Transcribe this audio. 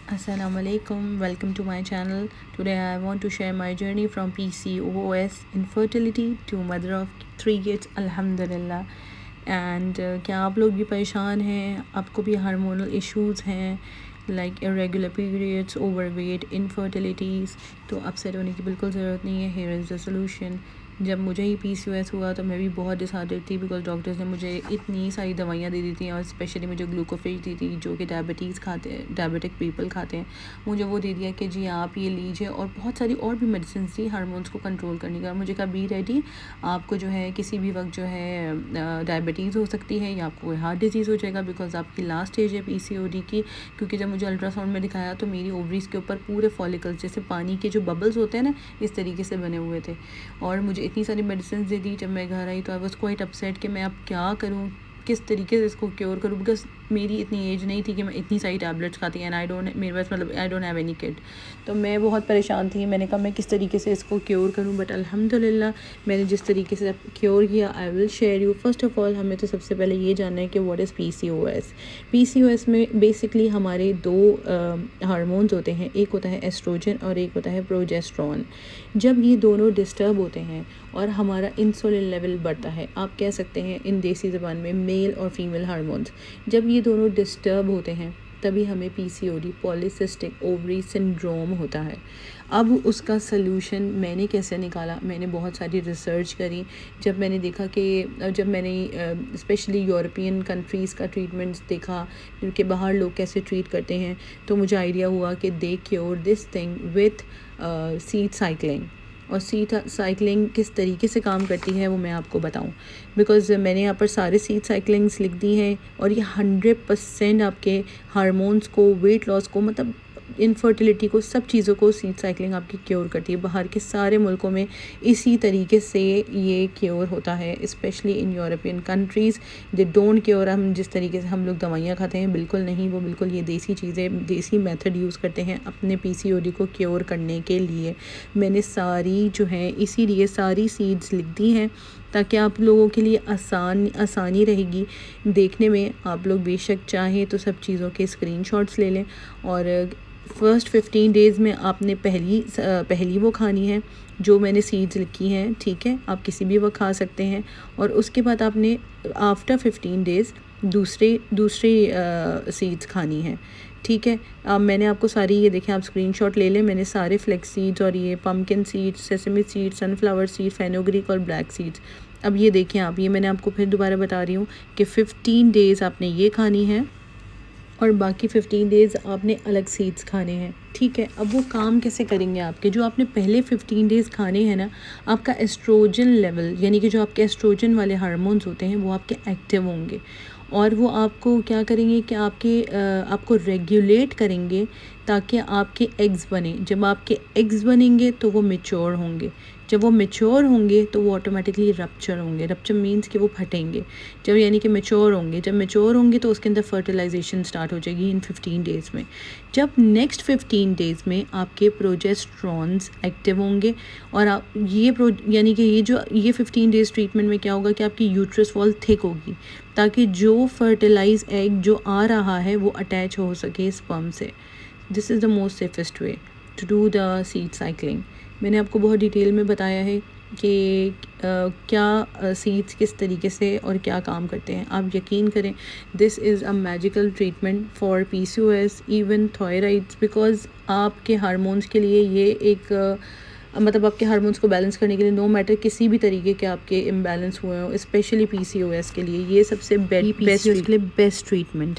Assalamualaikum, welcome to my channel. Today I want to share my journey from PCOS infertility to mother of 3 kids, alhamdulillah. And क्या आप लोग भी परेशान हैं, आपको भी हार्मोनल इश्यूज़ हैं लाइक इरेगुलर पीरियड्स, ओवरवेट, इनफर्टिलिटीज़, तो अपसेट होने की बिल्कुल ज़रूरत नहीं है। Here is the solution. जब मुझे ही PCOS हुआ तो मैं भी बहुत डिसहार्टेड थी बिकॉज डॉक्टर्स ने मुझे इतनी सारी दवाइयाँ दे दी थी और स्पेशली मुझे ग्लूकोफेज दी थी जो कि डायबिटिक पीपल खाते हैं। मुझे वो दे दिया कि जी आप ये लीजिए, और बहुत सारी और भी मेडिसिन थी हार्मोन्स को कंट्रोल करने का। मुझे कहा बी रेडी, आपको जो है किसी भी वक्त जो है डायबिटीज़ हो सकती है या आपको हार्ट डिजीज़ हो जाएगा बिकॉज आपकी लास्ट स्टेज है PCOD की। क्योंकि जब मुझे अल्ट्रासाउंड में दिखाया तो मेरी ओवरीज़ के ऊपर पूरे फॉलिकल्स जैसे पानी के जो बबल्स होते हैं ना, इस तरीके से बने हुए थे। और मुझे इतनी सारी मेडिसिन दे दी। जब मैं घर आई तो आई वाज क्वाइट अपसेट कि मैं अब क्या करूँ, किस तरीके से इसको क्योर करूँ, बिकॉज मेरी इतनी एज नहीं थी कि मैं इतनी सारी टैबलेट्स खाती एंड मेरे पास मतलब I don't have any kid. तो मैं बहुत परेशान थी। मैंने कहा मैं किस तरीके से इसको क्योर करूँ, बट अल्हम्दुलिल्लाह मैंने जिस तरीके से क्योर किया I will share you. First of all हमें तो सबसे पहले ये जानना है कि व्हाट इज़ PCOS। PCOS में बेसिकली हमारे दो हार्मोन्स होते हैं, एक होता है एस्ट्रोजन और एक होता है प्रोजेस्टेरॉन। जब ये दोनों डिस्टर्ब होते हैं और हमारा इंसुलिन लेवल बढ़ता है, आप कह सकते हैं इन देसी ज़बान में मेल और फीमेल हार्मोन्स, जब ये दोनों डिस्टर्ब होते हैं तभी हमें PCOD पॉलीसिस्टिक ओवरी सिंड्रोम होता है। अब उसका सलूशन मैंने कैसे निकाला, मैंने बहुत सारी रिसर्च करी। जब मैंने देखा कि जब मैंने स्पेशली यूरोपियन कंट्रीज़ का ट्रीटमेंट्स देखा कि बाहर लोग कैसे ट्रीट करते हैं, तो मुझे आइडिया हुआ कि they cure this thing with seed cycling. और सीड साइकिलिंग किस तरीके से काम करती है वो मैं आपको बताऊं, बिकॉज़ मैंने यहाँ पर सारे सीड साइकिलिंग्स लिख दी हैं और ये 100% आपके हार्मोन्स को, वेट लॉस को, मतलब इनफर्टिलिटी को, सब चीज़ों को सीड साइकिलिंग आपकी क्योर करती है। बाहर के सारे मुल्कों में इसी तरीके से ये क्योर होता है, specially in European countries they don't cure. हम जिस तरीके से हम लोग दवाइयाँ खाते हैं, बिल्कुल नहीं, वो बिल्कुल ये देसी चीज़ें, देसी मेथड यूज़ करते हैं अपने PCOD को क्योर करने के लिए। मैंने सारी जो है इसीलिए सारी सीड्स लिख दी हैं ताकि आप लोगों के लिए आसानी रहेगी देखने में। आप लोग बेशक चाहें तो सब चीज़ों के स्क्रीनशॉट्स ले लें और फर्स्ट 15 डेज़ में आपने पहली वो खानी है जो मैंने सीड्स लिखी हैं, ठीक है, आप किसी भी वक्त खा सकते हैं। और उसके बाद आपने आफ्टर 15 डेज़ दूसरी सीड्स खानी है, ठीक है। अब मैंने आपको सारी ये देखें, आप स्क्रीनशॉट ले लें। मैंने सारे फ्लेक्स सीड्स और ये pumpkin seeds, sesame seeds, sunflower seeds, fenugreek और ब्लैक सीड्स। अब ये देखें आप, ये मैंने आपको फिर दोबारा बता रही हूँ कि 15 डेज़ आपने ये खानी है और बाकी 15 डेज़ आपने अलग सीड्स खाने हैं, ठीक है। अब वो काम कैसे करेंगे आपके, जो आपने पहले 15 डेज़ खाने हैं ना, आपका एस्ट्रोजन लेवल यानी कि जो आपके एस्ट्रोजन वाले हार्मोन्स होते हैं वो आपके एक्टिव होंगे और वो आपको क्या करेंगे कि आपको रेगुलेट करेंगे ताकि आपके एग्स बने। जब आपके एग्स बनेंगे तो वो मैच्योर होंगे, जब वो मैच्योर होंगे तो वो ऑटोमेटिकली रप्चर होंगे। रप्चर मीन्स कि वो फटेंगे, जब यानी कि मैच्योर होंगे। जब मैच्योर होंगे तो उसके अंदर फर्टिलाइजेशन स्टार्ट हो जाएगी इन 15 डेज़ में। जब नेक्स्ट 15 डेज़ में आपके प्रोजेस्टेरॉन्स एक्टिव होंगे और आप यानी कि ये 15 डेज़ ट्रीटमेंट में क्या होगा कि आपकी यूट्रस वॉल थिक होगी ताकि जो फर्टिलाइज एग जो आ रहा है वो अटैच हो सके स्पर्म से। This is the most safest way to do the seed cycling. मैंने आपको बहुत डिटेल में बताया है कि क्या सीड्स किस तरीके से और क्या काम करते हैं। आप यकीन करें, this is a magical treatment for PCOS, even thyroids, because आपके हार्मोन्स के लिए ये एक मतलब आपके हार्मोन्स को बैलेंस करने के लिए, नो मैटर किसी भी तरीके के आपके इम्बैलेंस हुए हों, स्पेशली PCOS के लिए ये सबसे बेस्ट ट्रीटमेंट।